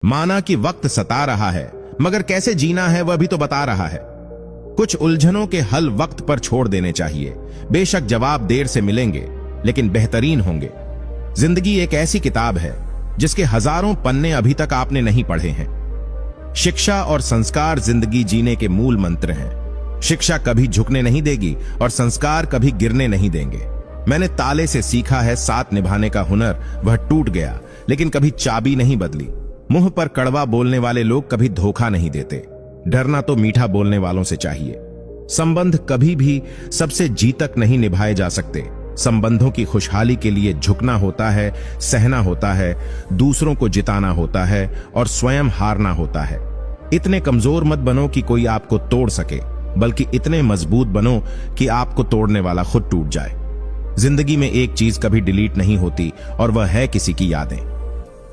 माना कि वक्त सता रहा है, मगर कैसे जीना है वह भी तो बता रहा है। कुछ उलझनों के हल वक्त पर छोड़ देने चाहिए। बेशक जवाब देर से मिलेंगे, लेकिन बेहतरीन होंगे। जिंदगी एक ऐसी किताब है जिसके हजारों पन्ने अभी तक आपने नहीं पढ़े हैं। शिक्षा और संस्कार जिंदगी जीने के मूल मंत्र हैं। शिक्षा कभी झुकने नहीं देगी और संस्कार कभी गिरने नहीं देंगे। मैंने ताले से सीखा है साथ निभाने का हुनर, वह टूट गया लेकिन कभी चाबी नहीं बदली। मुंह पर कड़वा बोलने वाले लोग कभी धोखा नहीं देते। डरना तो मीठा बोलने वालों से चाहिए। संबंध कभी भी सबसे जी तक नहीं निभाए जा सकते। संबंधों की खुशहाली के लिए झुकना होता है, सहना होता है, दूसरों को जिताना होता है और स्वयं हारना होता है। इतने कमजोर मत बनो कि कोई आपको तोड़ सके, बल्कि इतने मजबूत बनो कि आपको तोड़ने वाला खुद टूट जाए। जिंदगी में एक चीज कभी डिलीट नहीं होती और वह है किसी की यादें।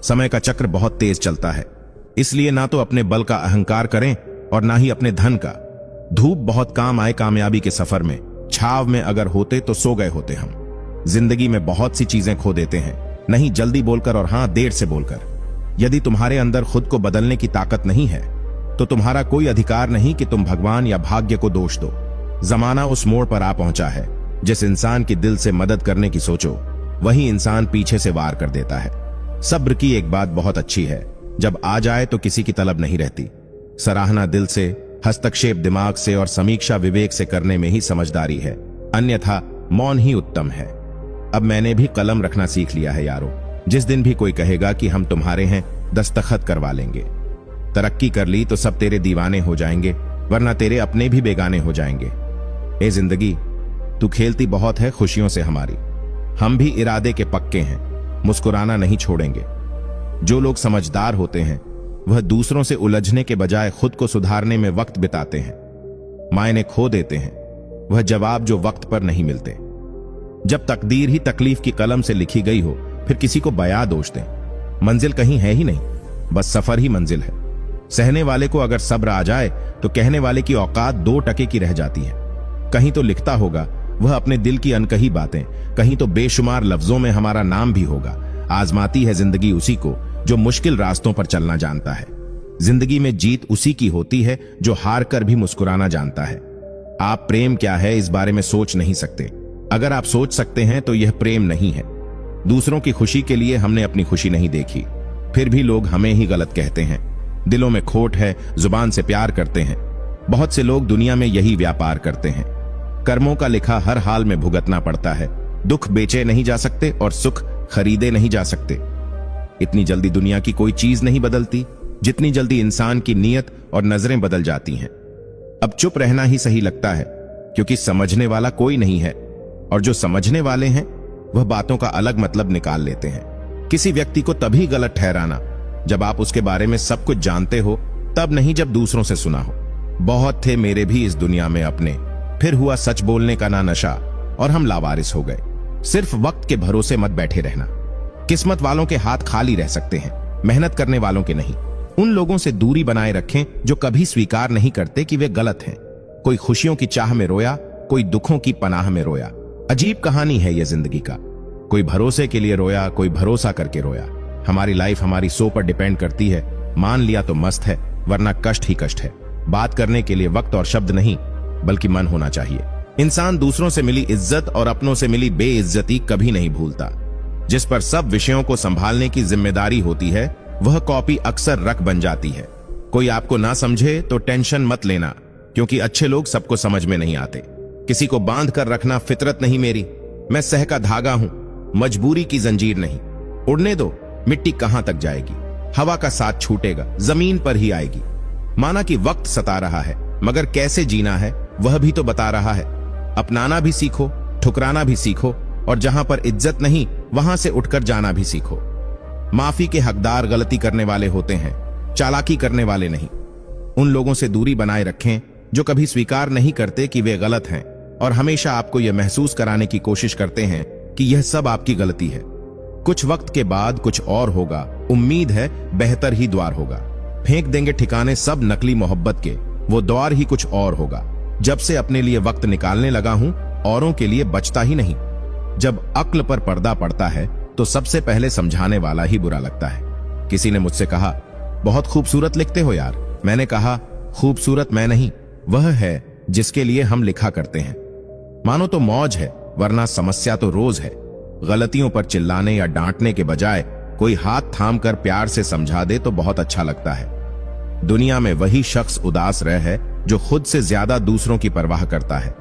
समय का चक्र बहुत तेज चलता है, इसलिए ना तो अपने बल का अहंकार करें और ना ही अपने धन का। धूप बहुत काम आए कामयाबी के सफर में। छाव में अगर होते तो सो गए होते हम। जिंदगी में बहुत सी चीजें खो देते हैं, नहीं जल्दी बोलकर और हां देर से बोलकर। यदि तुम्हारे अंदर खुद को बदलने की ताकत नहीं है तो तुम्हारा कोई अधिकार नहीं कि तुम भगवान या भाग्य को दोष दो। जमाना उस मोड़ पर आ पहुंचा है, जिस इंसान की दिल से मदद करने की सोचो वही इंसान पीछे से वार कर देता है। सब्र की एक बात बहुत अच्छी है, जब आ जाए तो किसी की तलब नहीं रहती। सराहना दिल से, हस्तक्षेप दिमाग से और समीक्षा विवेक से करने में ही समझदारी है, अन्यथा मौन ही उत्तम है। अब मैंने भी कलम रखना सीख लिया है यारो। जिस दिन भी कोई कहेगा कि हम तुम्हारे हैं, दस्तखत करवा लेंगे। तरक्की कर ली तो सब तेरे दीवाने हो जाएंगे, वरना तेरे अपने भी बेगाने हो जाएंगे। ए जिंदगी, तू खेलती बहुत है खुशियों से हमारी। हम भी इरादे के पक्के हैं, मुस्कुराना नहीं छोड़ेंगे। जो लोग समझदार होते हैं वह दूसरों से उलझने के बजाय खुद को सुधारने में वक्त बिताते हैं। मायने खो देते हैं वह जवाब जो वक्त पर नहीं मिलते। जब तकदीर ही तकलीफ की कलम से लिखी गई हो, फिर किसी को बया दोष दें। मंजिल कहीं है ही नहीं, बस सफर ही मंजिल है। सहने वाले को अगर सब्र आ जाए तो कहने वाले की औकात 2% की रह जाती है। कहीं तो लिखता होगा वह अपने दिल की अनकही बातें, कहीं तो बेशुमार लफ्जों में हमारा नाम भी होगा। आजमाती है जिंदगी उसी को जो मुश्किल रास्तों पर चलना जानता है। जिंदगी में जीत उसी की होती है जो हार कर भी मुस्कुराना जानता है। आप प्रेम क्या है इस बारे में सोच नहीं सकते। अगर आप सोच सकते हैं तो यह प्रेम नहीं है। दूसरों की खुशी के लिए हमने अपनी खुशी नहीं देखी, फिर भी लोग हमें ही गलत कहते हैं। दिलों में खोट है, जुबान से प्यार करते हैं। बहुत से लोग दुनिया में यही व्यापार करते हैं। कर्मों का लिखा हर हाल में भुगतना पड़ता है। दुख बेचे नहीं जा सकते और सुख खरीदे नहीं जा सकते। इतनी जल्दी दुनिया की कोई चीज नहीं बदलती जितनी जल्दी इंसान की नीयत और नजरें बदल जाती हैं। अब चुप रहना ही सही लगता है, क्योंकि समझने वाला कोई नहीं है, और जो समझने वाले हैं वह बातों का अलग मतलब निकाल लेते हैं। किसी व्यक्ति को तभी गलत ठहराना जब आप उसके बारे में सब कुछ जानते हो, तब नहीं जब दूसरों से सुना हो। बहुत थे मेरे भी इस दुनिया में अपने, फिर हुआ सच बोलने का ना नशा और हम लावारिस हो गए। सिर्फ वक्त के भरोसे मत बैठे रहना। किस्मत वालों के हाथ खाली रह सकते हैं, मेहनत करने वालों के नहीं। उन लोगों से दूरी बनाए रखें जो कभी स्वीकार नहीं करते कि वे गलत हैं। कोई खुशियों की चाह में रोया, कोई दुखों की पनाह में रोया। अजीब कहानी है यह जिंदगी का। कोई भरोसे के लिए रोया, कोई भरोसा करके रोया। हमारी लाइफ हमारी सो पर डिपेंड करती है। मान लिया तो मस्त है, वरना कष्ट ही कष्ट है। बात करने के लिए वक्त और शब्द नहीं, बल्कि मन होना चाहिए। इंसान दूसरों से मिली इज्जत और अपनों से मिली बेइज्जती कभी नहीं भूलता। जिस पर सब विषयों को संभालने की जिम्मेदारी होती है, वह कॉपी अक्सर रख बन जाती है। कोई आपको ना समझे तो टेंशन मत लेना, क्योंकि अच्छे लोग सबको समझ में नहीं आते। किसी को बांध कर रखना फितरत नहीं मेरी। मैं सह का धागा हूं, मजबूरी की जंजीर नहीं। उड़ने दो, मिट्टी कहां तक जाएगी। हवा का साथ छूटेगा, जमीन पर ही आएगी। माना कि वक्त सता रहा है, मगर कैसे जीना है वह भी तो बता रहा है। अपनाना भी सीखो, ठुकराना भी सीखो, और जहां पर इज्जत नहीं वहां से उठकर जाना भी सीखो। माफी के हकदार गलती करने वाले होते हैं, चालाकी करने वाले नहीं। उन लोगों से दूरी बनाए रखें जो कभी स्वीकार नहीं करते कि वे गलत हैं और हमेशा आपको यह महसूस कराने की कोशिश करते हैं कि यह सब आपकी गलती है। कुछ वक्त के बाद कुछ और होगा, उम्मीद है बेहतर ही द्वार होगा। फेंक देंगे ठिकाने सब नकली मोहब्बत के, वो द्वार ही कुछ और होगा। जब से अपने लिए वक्त निकालने लगा हूं, औरों के लिए बचता ही नहीं। जब अक्ल पर पर्दा पड़ता है तो सबसे पहले समझाने वाला ही बुरा लगता है। किसी ने मुझसे कहा, बहुत खूबसूरत लिखते हो यार। मैंने कहा, खूबसूरत मैं नहीं, वह है जिसके लिए हम लिखा करते हैं। मानो तो मौज है, वरना समस्या तो रोज है। गलतियों पर चिल्लाने या डांटने के बजाय कोई हाथ थाम कर प्यार से समझा दे तो बहुत अच्छा लगता है। दुनिया में वही शख्स उदास रह है जो खुद से ज्यादा दूसरों की परवाह करता है।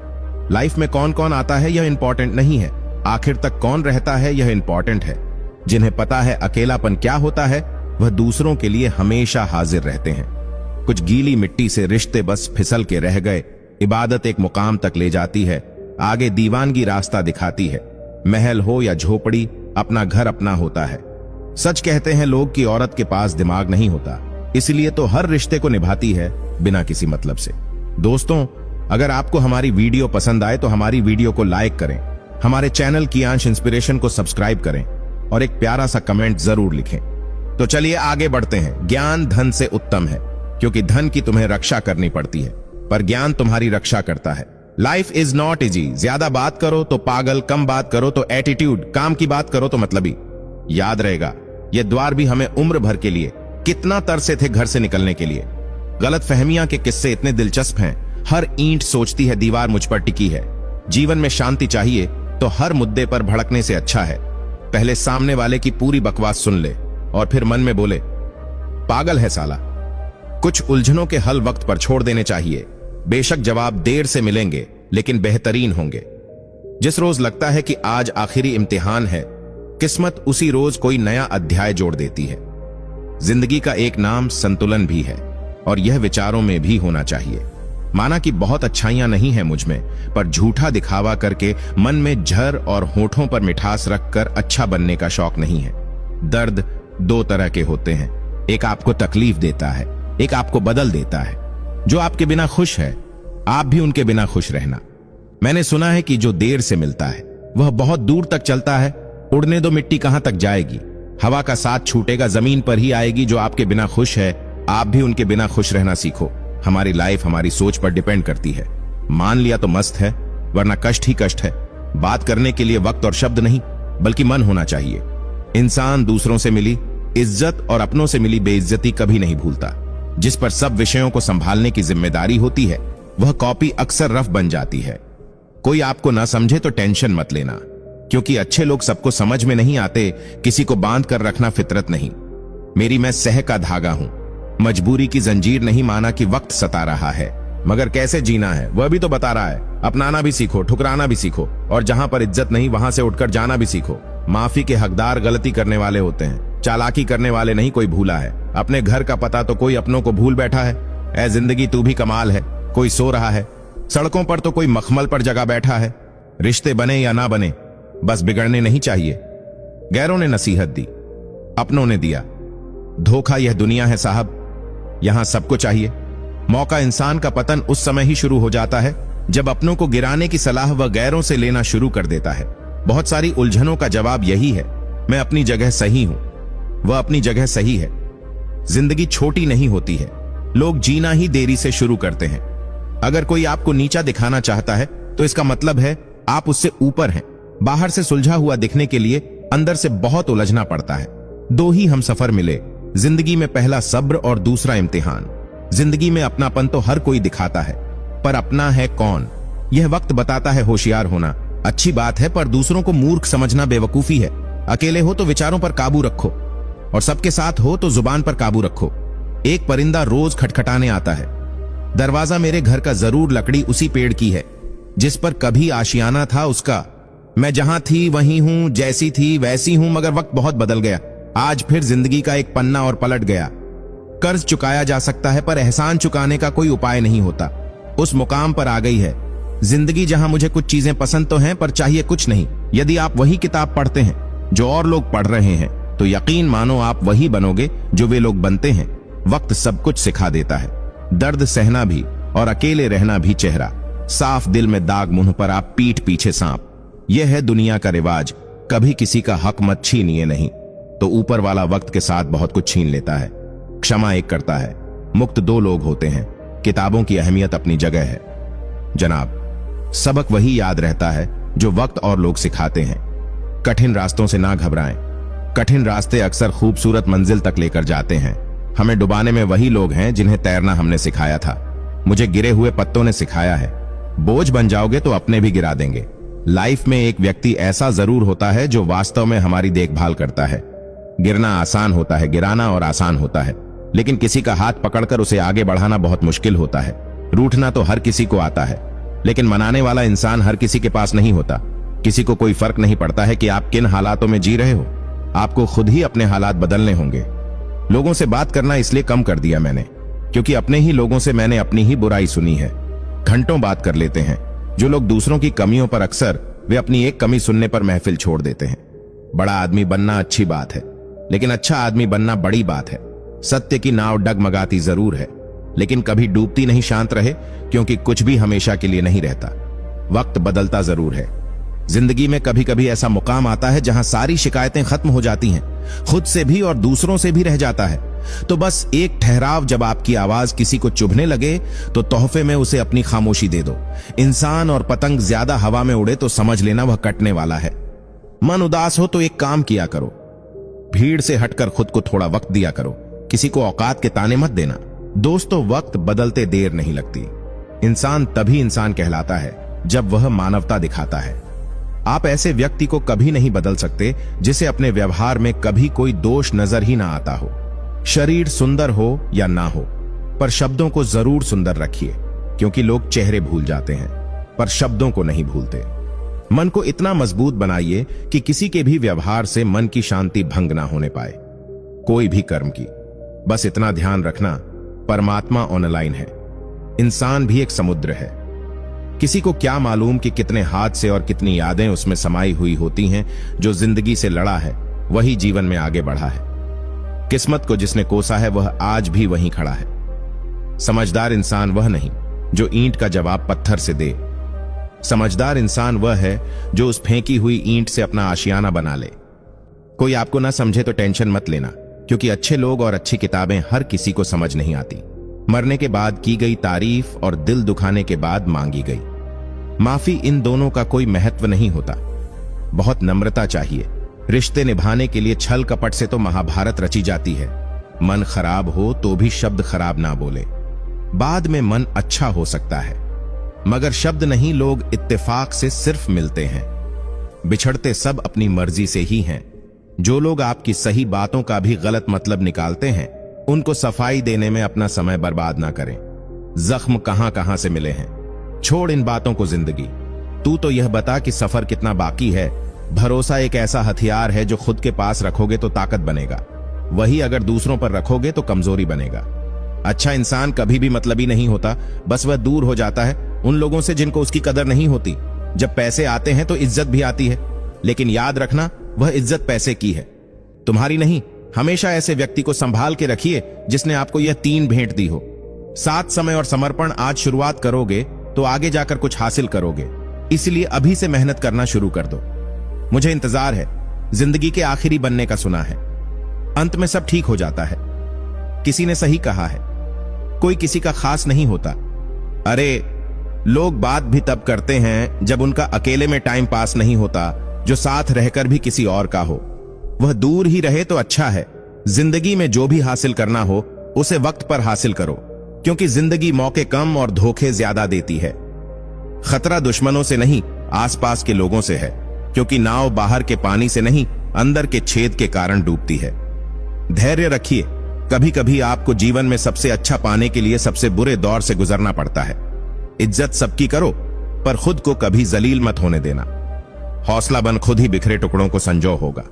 लाइफ में कौन कौन आता है यह इंपॉर्टेंट नहीं है, आखिर तक कौन रहता है यह इंपॉर्टेंट है। जिन्हें पता है अकेलापन क्या होता है, वह दूसरों के लिए हमेशा हाजिर रहते हैं। कुछ गीली मिट्टी से रिश्ते बस फिसल के रह गए। इबादत एक मुकाम तक ले जाती है, आगे दीवानगी रास्ता दिखाती है। महल हो या झोपड़ी, अपना घर अपना होता है। सच कहते हैं लोग कि औरत के पास दिमाग नहीं होता, इसलिए तो हर रिश्ते को निभाती है बिना किसी मतलब से। दोस्तों, अगर आपको हमारी वीडियो पसंद आए तो हमारी वीडियो को लाइक करें, हमारे चैनल कियांश इंस्पिरेशन को सब्सक्राइब करें और एक प्यारा सा कमेंट जरूर लिखें। तो चलिए आगे बढ़ते हैं। ज्ञान धन से उत्तम है, क्योंकि धन की तुम्हें रक्षा करनी पड़ती है, पर ज्ञान तुम्हारी रक्षा करता है। Life is not easy. ज्यादा बात करो तो पागल, कम बात करो तो एटीट्यूड, काम की बात करो तो मतलबी। याद रहेगा, ये द्वार भी हमें उम्र भर के लिए कितना तरसे थे घर से निकलने के लिए। गलत फहमियां के किस्से इतने दिलचस्प हैं, हर ईंट सोचती है दीवार मुझ पर टिकी है। जीवन में शांति चाहिए तो हर मुद्दे पर भड़कने से अच्छा है पहले सामने वाले की पूरी बकवास सुन ले और फिर मन में बोले, पागल है साला। कुछ उलझनों के हल वक्त पर छोड़ देने चाहिए। बेशक जवाब देर से मिलेंगे, लेकिन बेहतरीन होंगे। जिस रोज लगता है कि आज आखिरी इम्तिहान है, किस्मत उसी रोज कोई नया अध्याय जोड़ देती है। जिंदगी का एक नाम संतुलन भी है, और यह विचारों में भी होना चाहिए। माना कि बहुत अच्छाइयां नहीं है मुझ में, पर झूठा दिखावा करके मन में झर और होठों पर मिठास रखकर अच्छा बनने का शौक नहीं है। दर्द दो तरह के होते हैं, एक आपको तकलीफ देता है, एक आपको बदल देता है। जो आपके बिना खुश है, आप भी उनके बिना खुश रहना। मैंने सुना है कि जो देर से मिलता है वह बहुत दूर तक चलता है। उड़ने दो, मिट्टी कहां तक जाएगी, हवा का साथ छूटेगा, जमीन पर ही आएगी। जो आपके बिना खुश है, आप भी उनके बिना खुश रहना सीखो। हमारी लाइफ हमारी सोच पर डिपेंड करती है। मान लिया तो मस्त है, वरना कष्ट ही कष्ट है। बात करने के लिए वक्त और शब्द नहीं, बल्कि मन होना चाहिए। इंसान दूसरों से मिली इज्जत और अपनों से मिली बेइज्जती कभी नहीं भूलता। जिस पर सब विषयों को संभालने की जिम्मेदारी होती है, वह कॉपी अक्सर रफ बन जाती है। कोई आपको ना समझे तो टेंशन मत लेना, क्योंकि अच्छे लोग सबको समझ में नहीं आते। किसी को बांध कर रखना फितरत नहीं। मेरी मैं सह का धागा हूं, मजबूरी की जंजीर नहीं। माना कि वक्त सता रहा है, मगर कैसे जीना है वह भी तो बता रहा है। अपनाना भी सीखो, ठुकराना भी सीखो, और जहां पर इज्जत नहीं वहां से उठकर जाना भी सीखो। माफी के हकदार गलती करने वाले होते हैं, चालाकी करने वाले नहीं कोई भूला है। अपने घर का पता तो कोई अपनों को भूल बैठा है। ऐ जिंदगी तू भी कमाल है, कोई सो रहा है। सड़कों पर तो कोई मखमल पर जगा बैठा है। रिश्ते बने या ना बने, बस बिगड़ने नहीं चाहिए। गैरों ने नसीहत दी, अपनों ने दिया धोखा। यह दुनिया है साहब, यहां सबको चाहिए। मौका इंसान का पतन उस समय ही शुरू हो जाता है जब अपनों को गिराने की सलाह वह गैरों से लेना शुरू कर देता है। बहुत सारी उलझनों का जवाब यही है, मैं अपनी जगह सही हूं, वह अपनी जगह सही है। जिंदगी छोटी नहीं होती है, लोग जीना ही देरी से शुरू करते हैं। अगर कोई आपको नीचा दिखाना चाहता है तो इसका मतलब है आप उससे ऊपर हैं। बाहर से सुलझा हुआ दिखने के लिए अंदर से बहुत उलझना पड़ता है। दो ही हम सफर मिले जिंदगी में, पहला सब्र और दूसरा इम्तिहान। जिंदगी में अपनापन तो हर कोई दिखाता है, पर अपना है कौन, यह वक्त बताता है। होशियार होना अच्छी बात है, पर दूसरों को मूर्ख समझना बेवकूफी है। अकेले हो तो विचारों पर काबू रखो, और सबके साथ हो तो जुबान पर काबू रखो। एक परिंदा रोज खटखटाने आता है। दरवाजा मेरे घर का जरूर लकड़ी उसी पेड़ की है जिस पर कभी आशियाना था उसका। मैं जहां थी वहीं हूं, जैसी थी वैसी हूं, मगर वक्त बहुत बदल गया। आज फिर जिंदगी का एक पन्ना और पलट गया। कर्ज चुकाया जा सकता है, पर एहसान चुकाने का कोई उपाय नहीं होता। उस मुकाम पर आ गई है जिंदगी जहां मुझे कुछ चीजें पसंद तो हैं, पर चाहिए कुछ नहीं। यदि आप वही किताब पढ़ते हैं जो और लोग पढ़ रहे हैं, तो यकीन मानो आप वही बनोगे जो वे लोग बनते हैं। वक्त सब कुछ सिखा देता है, दर्द सहना भी और अकेले रहना भी। चेहरा साफ, दिल में दाग, मुंह पर आप, पीठ पीछे सांप। यह है दुनिया का रिवाज, कभी किसी का हक मत छीनिए नहीं तो ऊपर वाला वक्त के साथ बहुत कुछ छीन लेता है। क्षमा एक करता है, मुक्त दो लोग होते हैं। किताबों की अहमियत अपनी जगह है जनाब। सबक वही याद रहता है जो वक्त और लोग सिखाते हैं। कठिन रास्तों से ना घबराएं, कठिन रास्ते अक्सर खूबसूरत मंजिल तक लेकर जाते हैं। हमें डुबाने में वही लोग हैं जिन्हें तैरना हमने सिखाया था। मुझे गिरे हुए पत्तों ने सिखाया है, बोझ बन जाओगे तो अपने भी गिरा देंगे। लाइफ में एक व्यक्ति ऐसा जरूर होता है जो वास्तव में हमारी देखभाल करता है। गिरना आसान होता है, गिराना और आसान होता है, लेकिन किसी का हाथ पकड़कर उसे आगे बढ़ाना बहुत मुश्किल होता है। रूठना तो हर किसी को आता है, लेकिन मनाने वाला इंसान हर किसी के पास नहीं होता। किसी को कोई फर्क नहीं पड़ता है कि आप किन हालातों में जी रहे हो, आपको खुद ही अपने हालात बदलने होंगे। लोगों से बात करना इसलिए कम कर दिया मैंने, क्योंकि अपने ही लोगों से मैंने अपनी ही बुराई सुनी है। घंटों बात कर लेते हैं। जो लोग दूसरों की कमियों पर अक्सर वे अपनी एक कमी सुनने पर महफिल छोड़ देते हैं। बड़ा आदमी बनना अच्छी बात है, लेकिन अच्छा आदमी बनना बड़ी बात है। सत्य की नाव डगमगाती जरूर है, लेकिन कभी डूबती नहीं। शांत रहे, क्योंकि कुछ भी हमेशा के लिए नहीं रहता। वक्त बदलता जरूर है। जिंदगी में कभी कभी ऐसा मुकाम आता है जहां सारी शिकायतें खत्म हो जाती हैं, खुद से भी और दूसरों से भी रह जाता है। तो बस एक ठहराव, जब आपकी आवाज किसी को चुभने लगे तो तोहफे में उसे अपनी खामोशी दे दो। इंसान और पतंग ज्यादा हवा में उड़े तो समझ लेना वह कटने वाला है। मन उदास हो तो एक काम किया करो, भीड़ से हटकर खुद को थोड़ा वक्त दिया करो। किसी को औकात के ताने मत देना। दोस्तों, वक्त बदलते देर नहीं लगती। इंसान तभी इंसान कहलाता है जब वह मानवता दिखाता है। आप ऐसे व्यक्ति को कभी नहीं बदल सकते जिसे अपने व्यवहार में कभी कोई दोष नजर ही ना आता हो। शरीर सुंदर हो या ना हो, पर शब्दों को जरूर सुंदर रखिए, क्योंकि लोग चेहरे भूल जाते हैं पर शब्दों को नहीं भूलते। मन को इतना मजबूत बनाइए कि किसी के भी व्यवहार से मन की शांति भंग ना होने पाए, कोई भी कर्म की। बस इतना ध्यान रखना, परमात्मा ऑनलाइन है, इंसान भी एक समुद्र है। किसी को क्या मालूम कि कितने हादसे और कितनी यादें उसमें समाई हुई होती हैं। जो जिंदगी से लड़ा है वही जीवन में आगे बढ़ा है। किस्मत को जिसने कोसा है वह आज भी वहीं खड़ा है। समझदार इंसान वह नहीं जो ईंट का जवाब पत्थर से दे। समझदार इंसान वह है जो उस फेंकी हुई ईंट से अपना आशियाना बना ले। कोई आपको ना समझे तो टेंशन मत लेना, क्योंकि अच्छे लोग और अच्छी किताबें हर किसी को समझ नहीं आती। मरने के बाद की गई तारीफ और दिल दुखाने के बाद मांगी गई माफी, इन दोनों का कोई महत्व नहीं होता। बहुत नम्रता चाहिए। रिश्ते निभाने के लिए छल कपट से तो महाभारत रची जाती है। मन खराब हो तो भी शब्द खराब ना बोले। बाद में मन अच्छा हो सकता है, मगर शब्द नहीं, लोग इत्तेफाक से सिर्फ मिलते हैं। बिछड़ते सब अपनी मर्जी से ही हैं। जो लोग आपकी सही बातों का भी गलत मतलब निकालते हैं, उनको सफाई देने में अपना समय बर्बाद ना करें। जख्म कहां कहां से मिले हैं। छोड़ इन बातों को जिंदगी। तू तो यह बता कि सफर कितना बाकी है। भरोसा एक ऐसा हथियार है जो खुद के पास रखोगे तो ताकत बनेगा, वही अगर दूसरों पर रखोगे तो कमजोरी बनेगा। अच्छा इंसान कभी भी मतलबी नहीं होता, बस वह दूर हो जाता है उन लोगों से जिनको उसकी कदर नहीं होती। जब पैसे आते हैं तो इज्जत भी आती है, लेकिन याद रखना वह इज्जत पैसे की है, तुम्हारी नहीं। हमेशा ऐसे व्यक्ति को संभाल के रखिए जिसने आपको यह 3 भेंट दी हो। साथ, समय और समर्पण। आज शुरुआत करोगे तो आगे जाकर कुछ हासिल करोगे, इसलिए अभी से मेहनत करना शुरू कर दो। मुझे इंतजार है, जिंदगी के आखिरी बनने का सुना है, अंत में सब ठीक हो जाता है। किसी ने सही कहा है, कोई किसी का खास नहीं होता। अरे, लोग बात भी तब करते हैं जब उनका अकेले में टाइम पास नहीं होता, जो साथ रहकर भी किसी और का हो। वह दूर ही रहे तो अच्छा है। जिंदगी में जो भी हासिल करना हो उसे वक्त पर हासिल करो, क्योंकि जिंदगी मौके कम और धोखे ज्यादा देती है। खतरा दुश्मनों से नहीं, आसपास के लोगों से है, क्योंकि नाव बाहर के पानी से नहीं, अंदर के छेद के कारण डूबती है। धैर्य रखिए। कभी कभी आपको जीवन में सबसे अच्छा पाने के लिए सबसे बुरे दौर से गुजरना पड़ता है। इज्जत सबकी करो, पर खुद को कभी जलील मत होने देना। हौसला बन खुद ही बिखरे टुकड़ों को संजो होगा।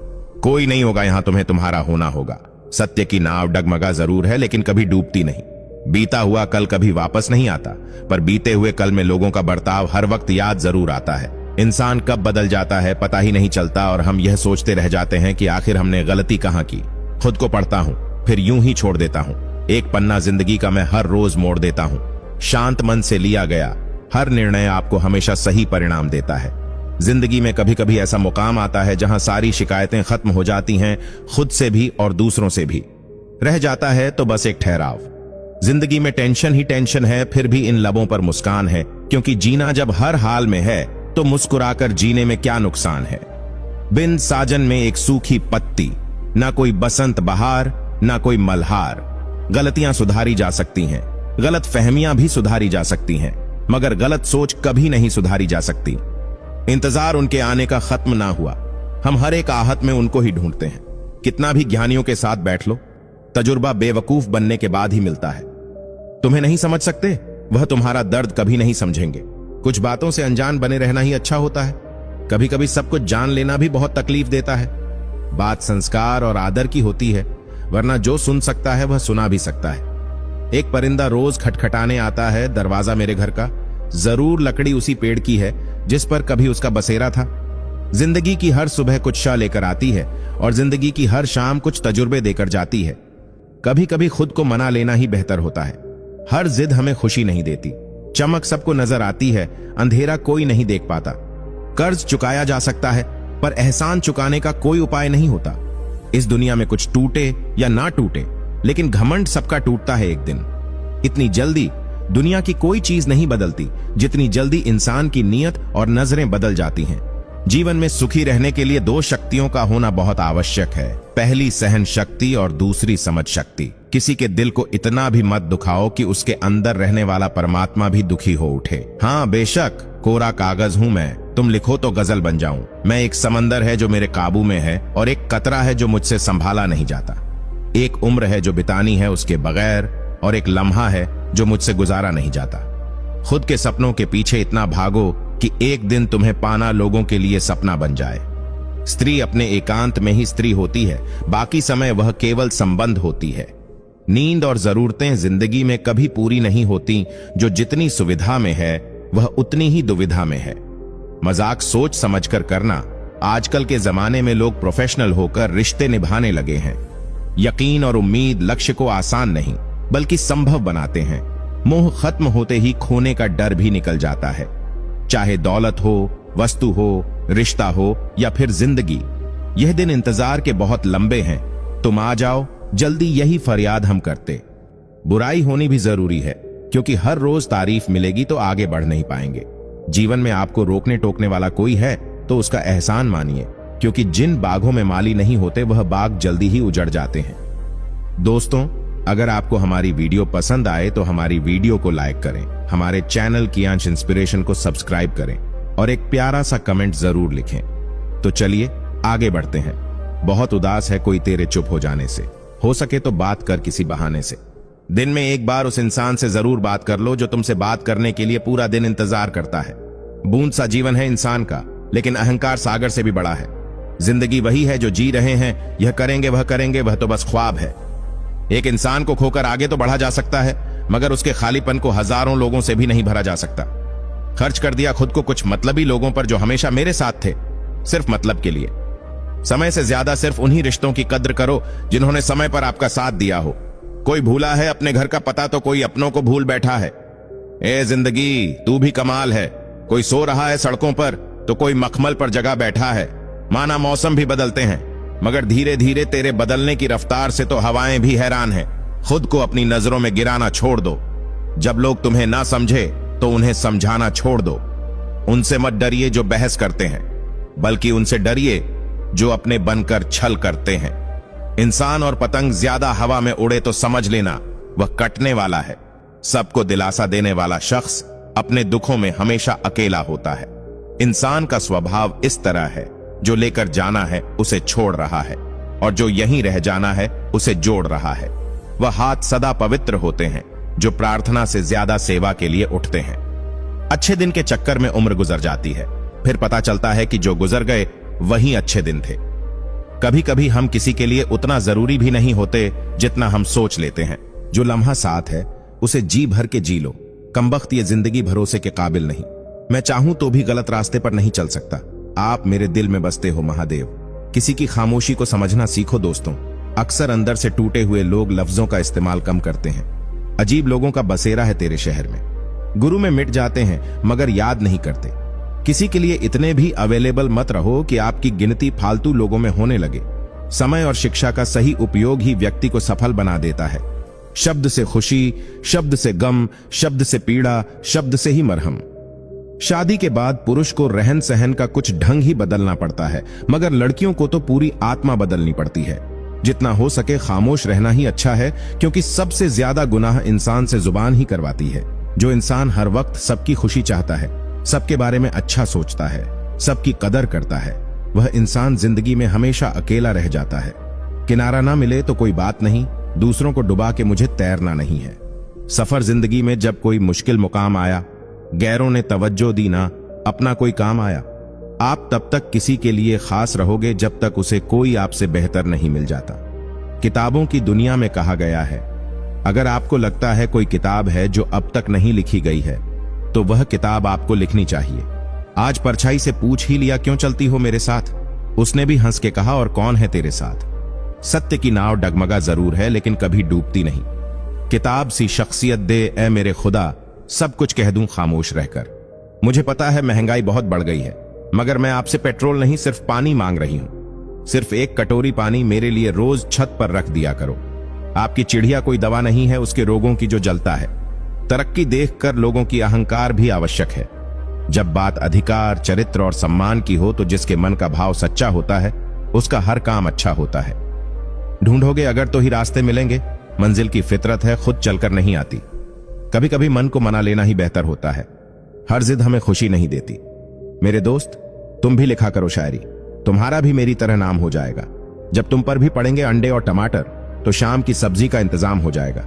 कोई नहीं होगा यहां, तुम्हें तुम्हारा होना होगा। सत्य की नाव डगमगा जरूर है, लेकिन कभी डूबती नहीं। बीता हुआ कल कभी वापस नहीं आता, पर बीते हुए कल में लोगों का बर्ताव हर वक्त याद जरूर आता है। इंसान कब बदल जाता है पता ही नहीं चलता, और हम यह सोचते रह जाते हैं कि आखिर हमने गलती कहां की। खुद को पढ़ता हूं, फिर यूं ही छोड़ देता हूं। एक पन्ना जिंदगी का मैं हर रोज मोड़ देता हूं। शांत मन से लिया गया हर निर्णय आपको हमेशा सही परिणाम देता है। जिंदगी में कभी कभी ऐसा मुकाम आता है जहां सारी शिकायतें खत्म हो जाती हैं, खुद से भी और दूसरों से भी। रह जाता है तो बस एक ठहराव। जिंदगी में टेंशन ही टेंशन है, फिर भी इन लबों पर मुस्कान है, क्योंकि जीना जब हर हाल में है तो मुस्कुराकर जीने में क्या नुकसान है। बिन साजन में एक सूखी पत्ती, ना कोई बसंत बहार, ना कोई मल्हार। गलतियां सुधारी जा सकती हैं, गलत फहमियां भी सुधारी जा सकती हैं, मगर गलत सोच कभी नहीं सुधारी जा सकती। इंतजार उनके आने का खत्म ना हुआ। हम हर एक आहत में उनको ही ढूंढते हैं। कितना भी ज्ञानियों के साथ बैठ लो, तजुर्बा बेवकूफ बनने के बाद ही मिलता है। तुम्हें नहीं समझ सकते, वह तुम्हारा दर्द कभी नहीं समझेंगे। कुछ बातों से अनजान बने रहना ही अच्छा होता है। कभी कभी सब कुछ जान लेना भी बहुत तकलीफ देता है। बात संस्कार और आदर की होती है, वरना जो सुन सकता है वह सुना भी सकता है। एक परिंदा रोज खटखटाने आता है दरवाजा मेरे घर का। जरूर लकड़ी उसी पेड़ की है जिस पर कभी उसका बसेरा था। जिंदगी की हर सुबह कुछ शा लेकर आती है और जिंदगी की हर शाम कुछ तजुर्बे देकर जाती है। कभी कभी खुद को मना लेना ही बेहतर होता है। हर जिद हमें खुशी नहीं देती। चमक सबको नजर आती है, अंधेरा कोई नहीं देख पाता। कर्ज चुकाया जा सकता है, पर एहसान चुकाने का कोई उपाय नहीं होता। इस दुनिया में कुछ टूटे या ना टूटे, लेकिन घमंड सबका टूटता है एक दिन। इतनी जल्दी दुनिया की कोई चीज नहीं बदलती जितनी जल्दी इंसान की नीयत और नजरें बदल जाती हैं। जीवन में सुखी रहने के लिए दो शक्तियों का होना बहुत आवश्यक है। पहली सहन शक्ति और दूसरी समझ शक्ति। किसी के दिल को इतना भी मत दुखाओ कि उसके अंदर रहने वाला परमात्मा भी दुखी हो उठे। हाँ बेशक कोरा कागज हूं मैं, तुम लिखो तो गजल बन जाऊं। मैं एक समंदर है जो मेरे काबू में है और एक कतरा है जो मुझसे संभाला नहीं जाता। एक उम्र है जो बितानी है उसके बगैर और एक लम्हा है जो मुझसे गुजारा नहीं जाता। खुद के सपनों के पीछे इतना भागो कि एक दिन तुम्हें पाना लोगों के लिए सपना बन जाए। स्त्री अपने एकांत में ही स्त्री होती है, बाकी समय वह केवल संबंध होती है। नींद और जरूरतें जिंदगी में कभी पूरी नहीं होती। जो जितनी सुविधा में है वह उतनी ही दुविधा में है। मजाक सोच समझकर करना। आजकल के जमाने में लोग प्रोफेशनल होकर रिश्ते निभाने लगे हैं। यकीन और उम्मीद लक्ष्य को आसान नहीं बल्कि संभव बनाते हैं। मोह खत्म होते ही खोने का डर भी निकल जाता है। चाहे दौलत हो, वस्तु हो, रिश्ता हो या फिर जिंदगी। यह दिन इंतजार के बहुत लंबे हैं। तुम आ जाओ जल्दी, यही फरियाद हम करते। बुराई होनी भी जरूरी है, क्योंकि हर रोज तारीफ मिलेगी तो आगे बढ़ नहीं पाएंगे। जीवन में आपको रोकने टोकने वाला कोई है तो उसका एहसान मानिए, क्योंकि जिन बागों में माली नहीं होते वह बाग जल्दी ही उजड़ जाते हैं। दोस्तों, अगर आपको हमारी वीडियो पसंद आए तो हमारी वीडियो को लाइक करें, हमारे चैनल कियांश इंस्पिरेशन को सब्सक्राइब करें और एक प्यारा सा कमेंट जरूर लिखें। तो चलिए आगे बढ़ते हैं। बहुत उदास है कोई तेरे चुप हो जाने से, हो सके तो बात कर किसी बहाने से। दिन में एक बार उस इंसान से जरूर बात कर लो जो तुमसे बात करने के लिए पूरा दिन इंतजार करता है। बूंद सा जीवन है इंसान का, लेकिन अहंकार सागर से भी बड़ा है। जिंदगी वही है जो जी रहे हैं, यह करेंगे वह तो बस ख्वाब है। एक इंसान को खोकर आगे तो बढ़ा जा सकता है, मगर उसके खालीपन को हजारों लोगों से भी नहीं भरा जा सकता। खर्च कर दिया खुद को कुछ मतलबी लोगों पर जो हमेशा मेरे साथ थे, सिर्फ मतलब के लिए। समय से ज्यादा सिर्फ उन्हीं रिश्तों की कद्र करो जिन्होंने समय पर आपका साथ दिया हो। कोई भूला है अपने घर का पता तो कोई अपनों को भूल बैठा है। ए जिंदगी, तू भी कमाल है। कोई सो रहा है सड़कों पर तो कोई मखमल पर जगह बैठा है। माना मौसम भी बदलते हैं, मगर धीरे धीरे तेरे बदलने की रफ्तार से तो हवाएं भी हैरान हैं। खुद को अपनी नजरों में गिराना छोड़ दो। जब लोग तुम्हें ना समझे तो उन्हें समझाना छोड़ दो। उनसे मत डरिए जो बहस करते हैं, बल्कि उनसे डरिए जो अपने बनकर छल करते हैं। इंसान और पतंग ज्यादा हवा में उड़े तो समझ लेना वह कटने वाला है। सबको दिलासा देने वाला शख्स अपने दुखों में हमेशा अकेला होता है। इंसान का स्वभाव इस तरह है, जो लेकर जाना है उसे छोड़ रहा है और जो यहीं रह जाना है उसे जोड़ रहा है। वह हाथ सदा पवित्र होते हैं जो प्रार्थना से ज्यादा सेवा के लिए उठते हैं। अच्छे दिन के चक्कर में उम्र गुजर जाती है, फिर पता चलता है कि जो गुजर गए वही अच्छे दिन थे। कभी कभी हम किसी के लिए उतना जरूरी भी नहीं होते जितना हम सोच लेते हैं। जो लम्हा साथ है उसे जी भर के जी लो। कमबख्त ये जिंदगी भरोसे के काबिल नहीं। मैं चाहूं तो भी गलत रास्ते पर नहीं चल सकता। आप मेरे दिल में बसते हो महादेव। किसी की खामोशी को समझना सीखो दोस्तों। अक्सर अंदर से टूटे हुए लोग लफ्जों का इस्तेमाल कम करते हैं। अजीब लोगों का बसेरा है तेरे शहर में। गुरु में मिट जाते हैं मगर याद नहीं करते। किसी के लिए इतने भी अवेलेबल मत रहो कि आपकी गिनती फालतू लोगों में होने लगे। समय और शिक्षा का सही उपयोग ही व्यक्ति को सफल बना देता है। शब्द से खुशी, शब्द से गम, शब्द से पीड़ा, शब्द से ही मरहम। शादी के बाद पुरुष को रहन सहन का कुछ ढंग ही बदलना पड़ता है, मगर लड़कियों को तो पूरी आत्मा बदलनी पड़ती है। जितना हो सके खामोश रहना ही अच्छा है, क्योंकि सबसे ज्यादा गुनाह इंसान से जुबान ही करवाती है। जो इंसान हर वक्त सबकी खुशी चाहता है, सबके बारे में अच्छा सोचता है, सबकी कदर करता है, वह इंसान जिंदगी में हमेशा अकेला रह जाता है। किनारा ना मिले तो कोई बात नहीं, दूसरों को डुबा के मुझे तैरना नहीं है। सफर जिंदगी में जब कोई मुश्किल मुकाम आया, गैरों ने तवज्जो दी ना, अपना कोई काम आया। आप तब तक किसी के लिए खास रहोगे जब तक उसे कोई आपसे बेहतर नहीं मिल जाता। किताबों की दुनिया में कहा गया है, अगर आपको लगता है कोई किताब है जो अब तक नहीं लिखी गई है, तो वह किताब आपको लिखनी चाहिए। आज परछाई से पूछ ही लिया, क्यों चलती हो मेरे साथ? उसने भी हंस के कहा, और कौन है तेरे साथ? सत्य की नाव डगमगा जरूर है, लेकिन कभी डूबती नहीं। किताब सी शख्सियत दे ए मेरे खुदा, सब कुछ कह दूं खामोश रहकर। मुझे पता है महंगाई बहुत बढ़ गई है, मगर मैं आपसे पेट्रोल नहीं, सिर्फ पानी मांग रही हूं। सिर्फ एक कटोरी पानी मेरे लिए रोज छत पर रख दिया करो। आपकी चिड़िया कोई दवा नहीं है उसके रोगों की जो जलता है। तरक्की देखकर लोगों की अहंकार भी आवश्यक है। जब बात अधिकार, चरित्र और सम्मान की हो, तो जिसके मन का भाव सच्चा होता है, उसका हर काम अच्छा होता है। ढूंढोगे अगर तो ही रास्ते मिलेंगे। मंजिल की फितरत है, खुद चलकर नहीं आती। कभी कभी मन को मना लेना ही बेहतर होता है। हर जिद हमें खुशी नहीं देती। मेरे दोस्त, तुम भी लिखा करो शायरी, तुम्हारा भी मेरी तरह नाम हो जाएगा। जब तुम पर भी पड़ेंगे अंडे और टमाटर, तो शाम की सब्जी का इंतजाम हो जाएगा।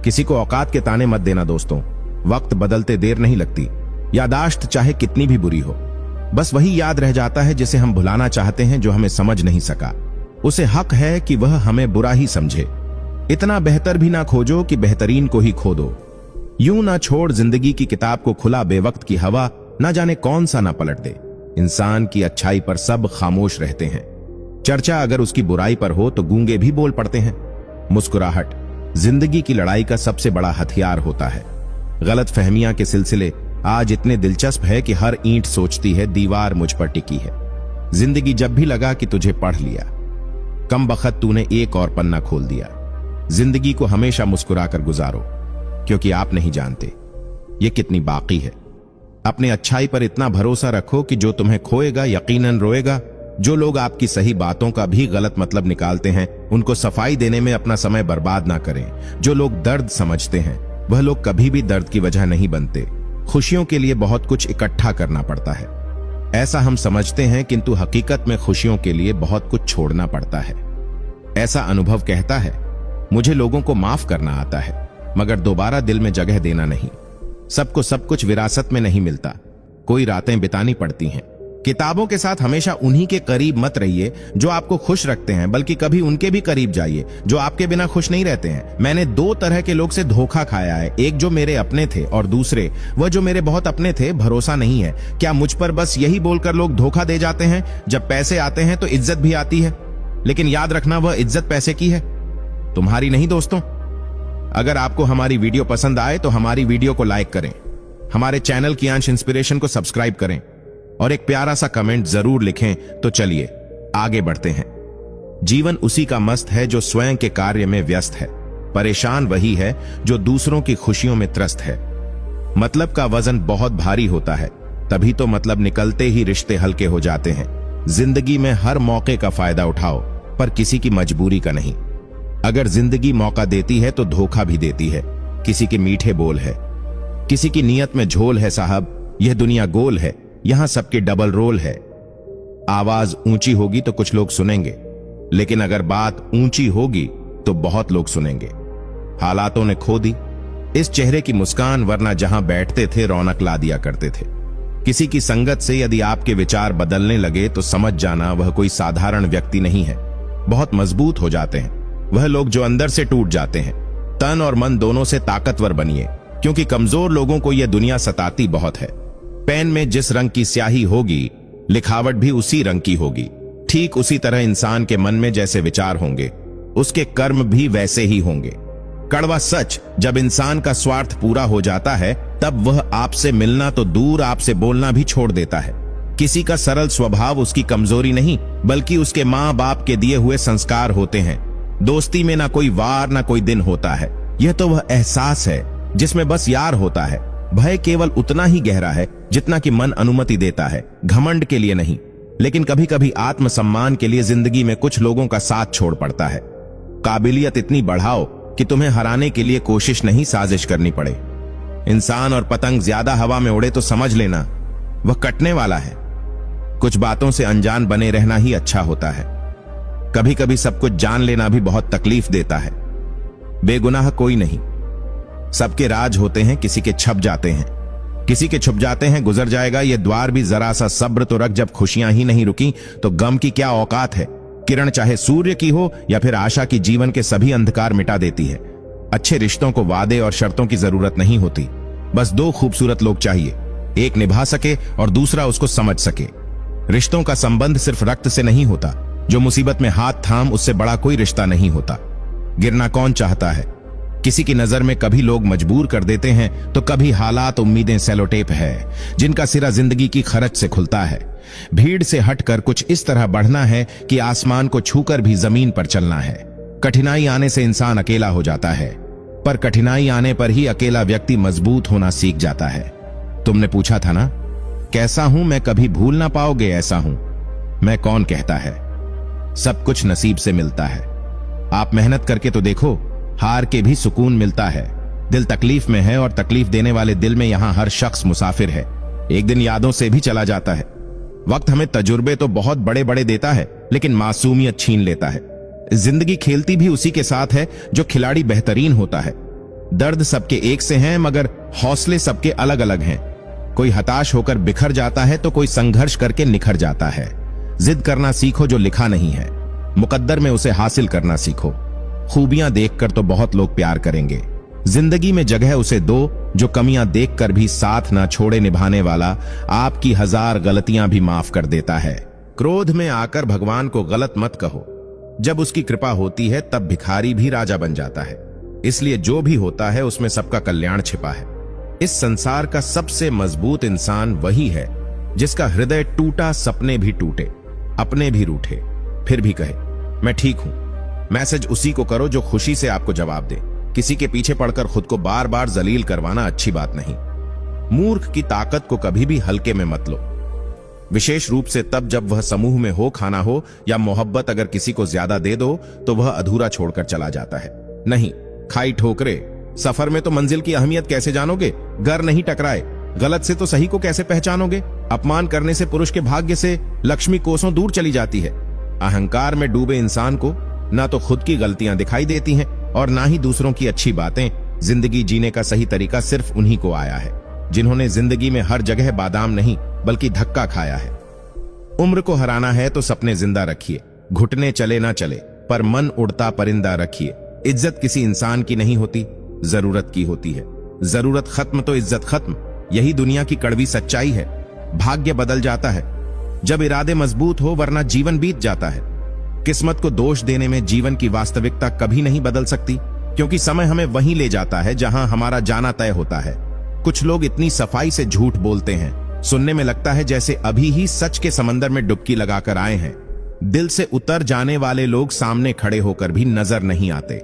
किसी को औकात के ताने मत देना दोस्तों, वक्त बदलते देर नहीं लगती। यादाश्त चाहे कितनी भी बुरी हो, बस वही याद रह जाता है जिसे हम भुलाना चाहते हैं, जो हमें समझ नहीं सका। उसे हक है कि वह हमें बुरा ही समझे। इतना बेहतर भी ना खोजो कि बेहतरीन को ही खो दो। यूं ना छोड़ जिंदगी की किताब को खुला, बेवक्त की हवा ना जाने कौन सा ना पलट दे। इंसान की अच्छाई पर सब खामोश रहते हैं, चर्चा अगर उसकी बुराई पर हो तो गूंगे भी बोल पड़ते हैं। मुस्कुराहट जिंदगी की लड़ाई का सबसे बड़ा हथियार होता है। गलत फहमियां के सिलसिले आज इतने दिलचस्प है कि हर ईंट सोचती है दीवार मुझ पर टिकी है। जिंदगी जब भी लगा कि तुझे पढ़ लिया, कम बखत तूने एक और पन्ना खोल दिया। जिंदगी को हमेशा मुस्कुराकर गुजारो, क्योंकि आप नहीं जानते ये कितनी बाकी है। अपने अच्छाई पर इतना भरोसा रखो कि जो तुम्हें खोएगा यकीनन रोएगा। जो लोग आपकी सही बातों का भी गलत मतलब निकालते हैं, उनको सफाई देने में अपना समय बर्बाद ना करें। जो लोग दर्द समझते हैं, वह लोग कभी भी दर्द की वजह नहीं बनते। खुशियों के लिए बहुत कुछ इकट्ठा करना पड़ता है, ऐसा हम समझते हैं, किंतु हकीकत में खुशियों के लिए बहुत कुछ छोड़ना पड़ता है। ऐसा अनुभव कहता है, मुझे लोगों को माफ करना आता है, मगर दोबारा दिल में जगह देना नहीं। सबको सब कुछ विरासत में नहीं मिलता, कोई रातें बितानी पड़ती हैं। किताबों के साथ हमेशा उन्हीं के करीब मत रहिए जो आपको खुश रखते हैं, बल्कि कभी उनके भी करीब जाइए जो आपके बिना खुश नहीं रहते हैं। मैंने दो तरह के लोग से धोखा खाया है, एक जो मेरे अपने थे और दूसरे वह जो मेरे बहुत अपने थे। भरोसा नहीं है क्या मुझ पर बस यही बोलकर लोग धोखा दे जाते हैं? जब पैसे आते हैं तो इज्जत भी आती है, लेकिन याद रखना वह इज्जत पैसे की है, तुम्हारी नहीं दोस्तों। अगर आपको हमारी वीडियो पसंद आए तो हमारी वीडियो को लाइक करें, हमारे चैनल की अंश इंस्पिरेशन को सब्सक्राइब करें और एक प्यारा सा कमेंट जरूर लिखें। तो चलिए आगे बढ़ते हैं। जीवन उसी का मस्त है जो स्वयं के कार्य में व्यस्त है। परेशान वही है जो दूसरों की खुशियों में त्रस्त है। मतलब का वजन बहुत भारी होता है, तभी तो मतलब निकलते ही रिश्ते हल्के हो जाते हैं। जिंदगी में हर मौके का फायदा उठाओ, पर किसी की मजबूरी का नहीं। अगर जिंदगी मौका देती है तो धोखा भी देती है। किसी के मीठे बोल है, किसी की नीयत में झोल है। साहब यह दुनिया गोल है, यहां सबके डबल रोल है। आवाज ऊंची होगी तो कुछ लोग सुनेंगे, लेकिन अगर बात ऊंची होगी तो बहुत लोग सुनेंगे। हालातों ने खो दी इस चेहरे की मुस्कान, वरना जहां बैठते थे रौनक ला दिया करते थे। किसी की संगत से यदि आपके विचार बदलने लगे तो समझ जाना वह कोई साधारण व्यक्ति नहीं है। बहुत मजबूत हो जाते हैं वह लोग जो अंदर से टूट जाते हैं। तन और मन दोनों से ताकतवर बनिए, क्योंकि कमजोर लोगों को यह दुनिया सताती बहुत है। पेन में जिस रंग की स्याही होगी, लिखावट भी उसी रंग की होगी। ठीक उसी तरह इंसान के मन में जैसे विचार होंगे, उसके कर्म भी वैसे ही होंगे। कड़वा सच, जब इंसान का स्वार्थ पूरा हो जाता है, तब वह आपसे मिलना तो दूर आपसे बोलना भी छोड़ देता है। किसी का सरल स्वभाव उसकी कमजोरी नहीं, बल्कि उसके माँ बाप के दिए हुए संस्कार होते हैं। दोस्ती में ना कोई वार ना कोई दिन होता है, यह तो वह एहसास है जिसमें बस यार होता है। भय केवल उतना ही गहरा है जितना कि मन अनुमति देता है, घमंड के लिए नहीं। लेकिन कभी कभी आत्मसम्मान के लिए जिंदगी में कुछ लोगों का साथ छोड़ पड़ता है। काबिलियत इतनी बढ़ाओ कि तुम्हें हराने के लिए कोशिश नहीं साजिश करनी पड़े। इंसान और पतंग ज्यादा हवा में उड़े तो समझ लेना वह कटने वाला है। कुछ बातों से अनजान बने रहना ही अच्छा होता है। कभी कभी सब कुछ जान लेना भी बहुत तकलीफ देता है। बेगुनाह कोई नहीं, सबके राज होते हैं, किसी के छप जाते हैं, किसी के छुप जाते हैं, गुजर जाएगा ये द्वार भी। जरा सा सब्र तो रख, जब खुशियां ही नहीं रुकी तो गम की क्या औकात है। किरण चाहे सूर्य की हो या फिर आशा की, जीवन के सभी अंधकार मिटा देती है। अच्छे रिश्तों को वादे और शर्तों की जरूरत नहीं होती, बस दो खूबसूरत लोग चाहिए, एक निभा सके और दूसरा उसको समझ सके। रिश्तों का संबंध सिर्फ रक्त से नहीं होता, जो मुसीबत में हाथ थाम उससे बड़ा कोई रिश्ता नहीं होता। गिरना कौन चाहता है? किसी की नजर में कभी लोग मजबूर कर देते हैं तो कभी हालात उम्मीदें सेलोटेप है जिनका सिरा जिंदगी की खरच से खुलता है। भीड़ से हटकर कुछ इस तरह बढ़ना है कि आसमान को छूकर भी जमीन पर चलना है। कठिनाई आने से इंसान अकेला हो जाता है, पर कठिनाई आने पर ही अकेला व्यक्ति मजबूत होना सीख जाता है। तुमने पूछा था ना, कैसा हूं मैं, कभी भूल ना पाओगे ऐसा हूं मैं। कौन कहता है? सब कुछ नसीब से मिलता है। आप मेहनत करके तो देखो, हार के भी सुकून मिलता है। दिल तकलीफ में है और तकलीफ देने वाले दिल में यहां हर शख्स मुसाफिर है। एक दिन यादों से भी चला जाता है। वक्त हमें तजुर्बे तो बहुत बड़े बड़े देता है, लेकिन मासूमियत छीन लेता है। जिंदगी खेलती भी उसी के साथ है जो खिलाड़ी बेहतरीन होता है। दर्द सबके एक से हैं, मगर हौसले सबके अलग अलग हैं। कोई हताश होकर बिखर जाता है तो कोई संघर्ष करके निखर जाता है। जिद करना सीखो जो लिखा नहीं है, मुकद्दर में उसे हासिल करना सीखो। खूबियां देखकर तो बहुत लोग प्यार करेंगे, जिंदगी में जगह उसे दो जो कमियां देखकर भी साथ ना छोड़े निभाने वाला, आपकी 1000 गलतियां भी माफ कर देता है। क्रोध में आकर भगवान को गलत मत कहो, जब उसकी कृपा होती है तब भिखारी भी राजा बन जाता है। इसलिए जो भी होता है उसमें सबका कल्याण छिपा है। इस संसार का सबसे मजबूत इंसान वही है जिसका हृदय टूटा सपने भी टूटे, अपने भी रूठे, फिर भी कहे मैं ठीक हूं। मैसेज उसी को करो जो खुशी से आपको जवाब दे। किसी के पीछे पड़कर खुद को बार बार जलील करवाना अच्छी बात नहीं। मूर्ख की ताकत को कभी भी हल्के में मत लो, विशेष रूप से तब जब वह समूह में हो, खाना हो या मोहब्बत अगर किसी को ज्यादा दे दो तो वह अधूरा छोड़कर चला जाता है। नहीं, खाई ठोकरे, सफर में तो मंजिल की अहमियत कैसे जानोगे? घर नहीं टकराए, गलत से तो सही को कैसे पहचानोगे? अपमान करने से पुरुष के भाग्य से लक्ष्मी कोसों दूर चली जाती है। अहंकार में डूबे इंसान को ना तो खुद की गलतियां दिखाई देती हैं और ना ही दूसरों की अच्छी बातें। जिंदगी जीने का सही तरीका सिर्फ उन्हीं को आया है जिन्होंने जिंदगी में हर जगह बादाम नहीं बल्कि धक्का खाया है। उम्र को हराना है तो सपने जिंदा रखिए, घुटने चले ना चले पर मन उड़ता परिंदा रखिए। इज्जत किसी इंसान की नहीं होती, जरूरत की होती है। जरूरत खत्म तो इज्जत खत्म, यही दुनिया की कड़वी सच्चाई है। भाग्य बदल जाता है जब इरादे मजबूत हो, वरना जीवन बीत जाता है। किस्मत को दोष देने में जीवन की वास्तविकता कभी नहीं बदल सकती, क्योंकि समय हमें वहीं ले जाता है जहां हमारा जाना तय होता है। कुछ लोग इतनी सफाई से झूठ बोलते हैं, सुनने में लगता है जैसे अभी ही सच के समंदर में डुबकी लगाकर आए हैं। दिल से उतर जाने वाले लोग सामने खड़े होकर भी नजर नहीं आते।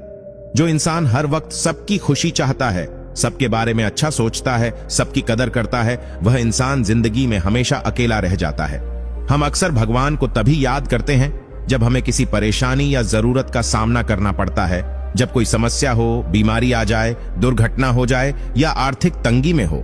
जो इंसान हर वक्त सबकी खुशी चाहता है, सबके बारे में अच्छा सोचता है, सबकी कदर करता है, वह इंसान जिंदगी में हमेशा अकेला रह जाता है। हम अक्सर भगवान को तभी याद करते हैं जब हमें किसी परेशानी या जरूरत का सामना करना पड़ता है, जब कोई समस्या हो, बीमारी आ जाए, दुर्घटना हो जाए या आर्थिक तंगी में हो,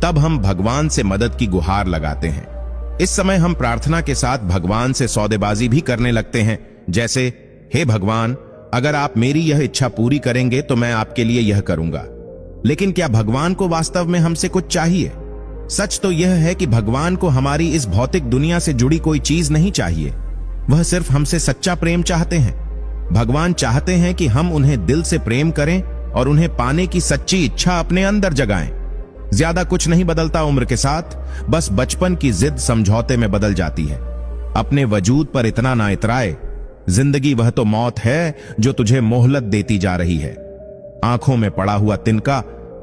तब हम भगवान से मदद की गुहार लगाते हैं। इस समय हम प्रार्थना के साथ भगवान से सौदेबाजी भी करने लगते हैं, जैसे हे भगवान, अगर आप मेरी यह इच्छा पूरी करेंगे तो मैं आपके लिए यह करूंगा। लेकिन क्या भगवान को वास्तव में हमसे कुछ चाहिए? सच तो यह है कि भगवान को हमारी इस भौतिक दुनिया से जुड़ी कोई चीज नहीं चाहिए। वह सिर्फ हमसे सच्चा प्रेम चाहते हैं। भगवान चाहते हैं कि हम उन्हें दिल से प्रेम करें और उन्हें पाने की सच्ची इच्छा अपने अंदर जगाएं। ज्यादा कुछ नहीं बदलता उम्र के साथ, बस बचपन की जिद समझौते में बदल जाती है। अपने वजूद पर इतना ना इतराए, जिंदगी वह तो मौत है जो तुझे मोहलत देती जा रही है। आंखों में पड़ा हुआ तिनका,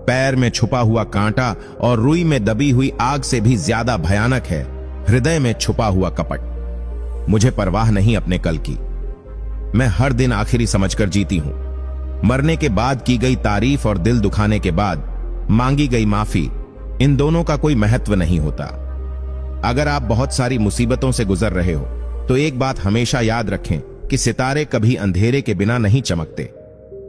पैर में छुपा हुआ कांटा और रुई में दबी हुई आग से भी ज्यादा भयानक है हृदय में छुपा हुआ कपट। मुझे परवाह नहीं अपने कल की, मैं हर दिन आखिरी समझकर जीती हूं। मरने के बाद की गई तारीफ और दिल दुखाने के बाद मांगी गई माफी, इन दोनों का कोई महत्व नहीं होता। अगर आप बहुत सारी मुसीबतों से गुजर रहे हो तो एक बात हमेशा याद रखें कि सितारे कभी अंधेरे के बिना नहीं चमकते।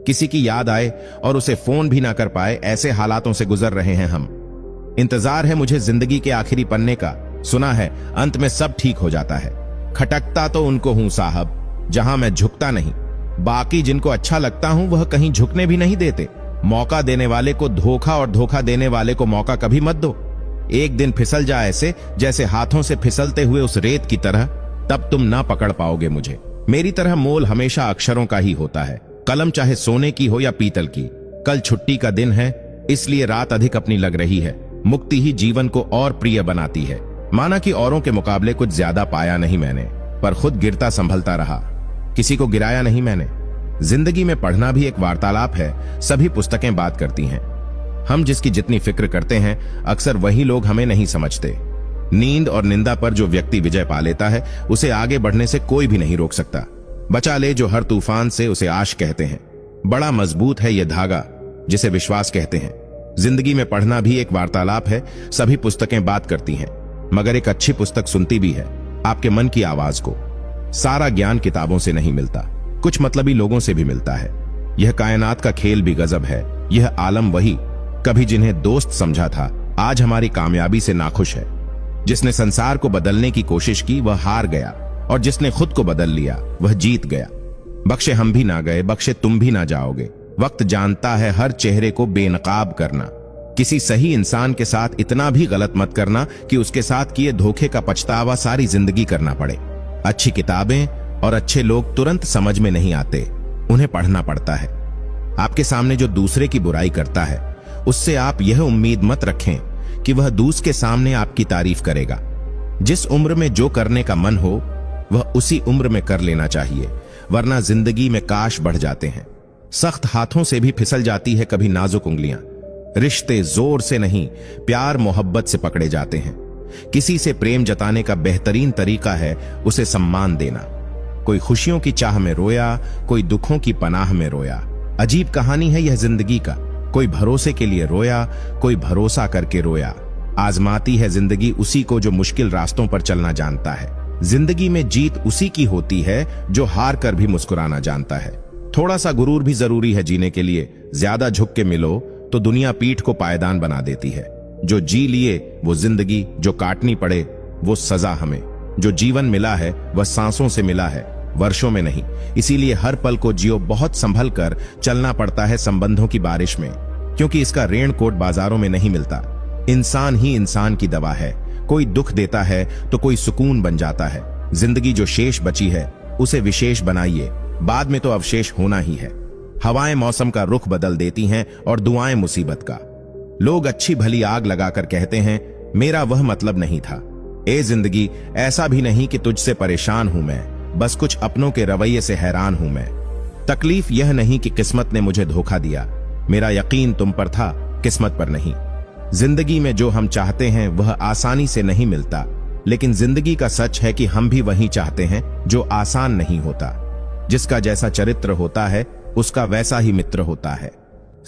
किसी की याद आए और उसे फोन भी ना कर पाए, ऐसे हालातों से गुजर रहे हैं हम। इंतजार है मुझे जिंदगी के आखिरी पन्ने का, सुना है अंत में सब ठीक हो जाता है। खटकता तो उनको हूं साहब जहां मैं झुकता नहीं, बाकी जिनको अच्छा लगता हूं वह कहीं झुकने भी नहीं देते। मौका देने वाले को धोखा और धोखा देने वाले को मौका कभी मत दो। एक दिन फिसल जाए ऐसे जैसे हाथों से फिसलते हुए उस रेत की तरह, तब तुम ना पकड़ पाओगे मुझे। मेरी तरह मोल हमेशा अक्षरों का ही होता है, कलम चाहे सोने की हो या पीतल की। कल छुट्टी का दिन है इसलिए रात अधिक अपनी लग रही है। मुक्ति ही जीवन को और प्रिय बनाती है। माना कि औरों के मुकाबले कुछ ज्यादा पाया नहीं मैंने, पर खुद गिरता संभलता रहा, किसी को गिराया नहीं मैंने। जिंदगी में पढ़ना भी एक वार्तालाप है, सभी पुस्तकें बात करती हैं। हम जिसकी जितनी फिक्र करते हैं अक्सर वही लोग हमें नहीं समझते। नींद और निंदा पर जो व्यक्ति विजय पा लेता है उसे आगे बढ़ने से कोई भी नहीं रोक सकता। बचा ले जो हर तूफान से, उसे आश कहते हैं। बड़ा मजबूत है यह धागा जिसे विश्वास कहते हैं। जिंदगी में पढ़ना भी एक वार्तालाप है, सभी पुस्तकें बात करती हैं, मगर एक अच्छी पुस्तक सुनती भी है आपके मन की आवाज को। सारा ज्ञान किताबों से नहीं मिलता, कुछ मतलबी लोगों से भी मिलता है। यह कायनात का खेल भी गजब है। यह आलम वही कभी जिन्हें दोस्त समझा था आज हमारी कामयाबी से नाखुश है। जिसने संसार को बदलने की कोशिश की वह हार गया, और जिसने खुद को बदल लिया वह जीत गया। बख्शे हम भी ना गए, बख्शे तुम भी ना जाओगे। वक्त जानता है हर चेहरे को बेनकाब करना। किसी सही इंसान के साथ इतना भी गलत मत करना कि उसके साथ किए धोखे का पछतावा सारी जिंदगी करना पड़े। अच्छी किताबें और अच्छे लोग तुरंत समझ में नहीं आते, उन्हें पढ़ना पड़ता है। आपके सामने जो दूसरे की बुराई करता है उससे आप यह उम्मीद मत रखें कि वह दूसरे के सामने आपकी तारीफ करेगा। जिस उम्र में जो करने का मन हो वह उसी उम्र में कर लेना चाहिए, वरना जिंदगी में काश बढ़ जाते हैं। सख्त हाथों से भी फिसल जाती है कभी नाजुक उंगलियां। रिश्ते जोर से नहीं प्यार मोहब्बत से पकड़े जाते हैं। किसी से प्रेम जताने का बेहतरीन तरीका है उसे सम्मान देना। कोई खुशियों की चाह में रोया, कोई दुखों की पनाह में रोया। अजीब कहानी है यह जिंदगी का। कोई भरोसे के लिए रोया, कोई भरोसा करके रोया। आजमाती है जिंदगी उसी को जो मुश्किल रास्तों पर चलना जानता है। जिंदगी में जीत उसी की होती है जो हार कर भी मुस्कुराना जानता है। थोड़ा सा गुरूर भी जरूरी है जीने के लिए। ज्यादा झुक के मिलो तो दुनिया पीठ को पायदान बना देती है। जो जी लिए वो जिंदगी, जो काटनी पड़े वो सजा हमें। जो जीवन मिला है वह सांसों से मिला है, वर्षों में नहीं। इसीलिए हर पल को जियो बहुत संभल कर चलना पड़ता है संबंधों की बारिश में, क्योंकि इसका रेनकोट बाजारों में नहीं मिलता। इंसान ही इंसान की दवा है। कोई दुख देता है तो कोई सुकून बन जाता है। जिंदगी जो शेष बची है उसे विशेष बनाइए, बाद में तो अवशेष होना ही है। हवाएं मौसम का रुख बदल देती हैं और दुआएं मुसीबत का। लोग अच्छी भली आग लगाकर कहते हैं मेरा वह मतलब नहीं था। ए जिंदगी ऐसा भी नहीं कि तुझसे परेशान हूं मैं, बस कुछ अपनों के रवैये से हैरान हूं मैं। तकलीफ यह नहीं कि किस्मत ने मुझे धोखा दिया, मेरा यकीन तुम पर था किस्मत पर नहीं। जिंदगी में जो हम चाहते हैं वह आसानी से नहीं मिलता, लेकिन जिंदगी का सच है कि हम भी वही चाहते हैं जो आसान नहीं होता। जिसका जैसा चरित्र होता है उसका वैसा ही मित्र होता है।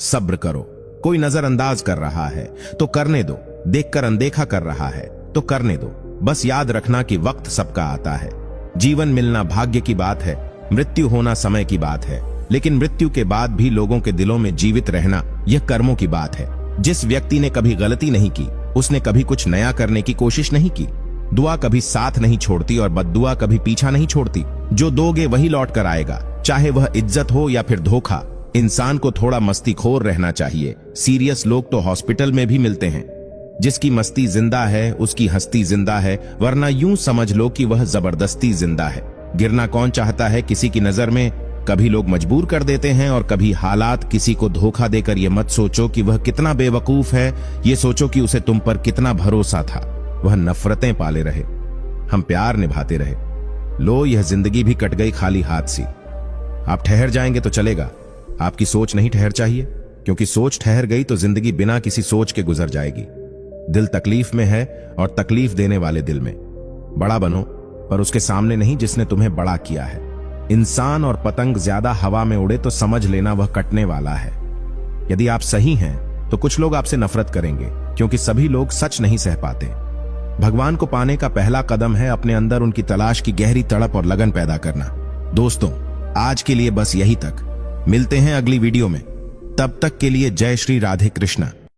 सब्र करो, कोई नजरअंदाज कर रहा है तो करने दो, देखकर अनदेखा कर रहा है तो करने दो। बस याद रखना कि वक्त सबका आता है। जीवन मिलना भाग्य की बात है, मृत्यु होना समय की बात है, लेकिन मृत्यु के बाद भी लोगों के दिलों में जीवित रहना यह कर्मों की बात है। जिस व्यक्ति ने कभी गलती नहीं की उसने कभी कुछ नया करने की कोशिश नहीं की। दुआ कभी साथ नहीं छोड़ती और बद्दुआ कभी पीछा नहीं छोड़ती। जो दोगे वही लौट कर आएगा, चाहे वह इज्जत हो या फिर धोखा। इंसान को थोड़ा मस्तीखोर रहना चाहिए। सीरियस लोग तो हॉस्पिटल में भी मिलते हैं। जिसकी मस्ती जिंदा है उसकी हस्ती जिंदा है, वरना यूं समझ लो कि वह जबरदस्ती जिंदा है। गिरना कौन चाहता है किसी की नजर में? कभी लोग मजबूर कर देते हैं और कभी हालात। किसी को धोखा देकर यह मत सोचो कि वह कितना बेवकूफ है, ये सोचो कि उसे तुम पर कितना भरोसा था। वह नफरतें पाले रहे, हम प्यार निभाते रहे। लो यह जिंदगी भी कट गई खाली हाथ सी। आप ठहर जाएंगे तो चलेगा, आपकी सोच नहीं ठहर चाहिए, क्योंकि सोच ठहर गई तो जिंदगी बिना किसी सोच के गुजर जाएगी। दिल तकलीफ में है और तकलीफ देने वाले दिल में। बड़ा बनो पर उसके सामने नहीं जिसने तुम्हें बड़ा किया है। इंसान और पतंग ज्यादा हवा में उड़े तो समझ लेना वह कटने वाला है। यदि आप सही हैं तो कुछ लोग आपसे नफरत करेंगे, क्योंकि सभी लोग सच नहीं सह पाते। भगवान को पाने का पहला कदम है अपने अंदर उनकी तलाश की गहरी तड़प और लगन पैदा करना। दोस्तों, आज के लिए बस यही तक। मिलते हैं अगली वीडियो में। तब तक के लिए जय श्री राधे कृष्णा।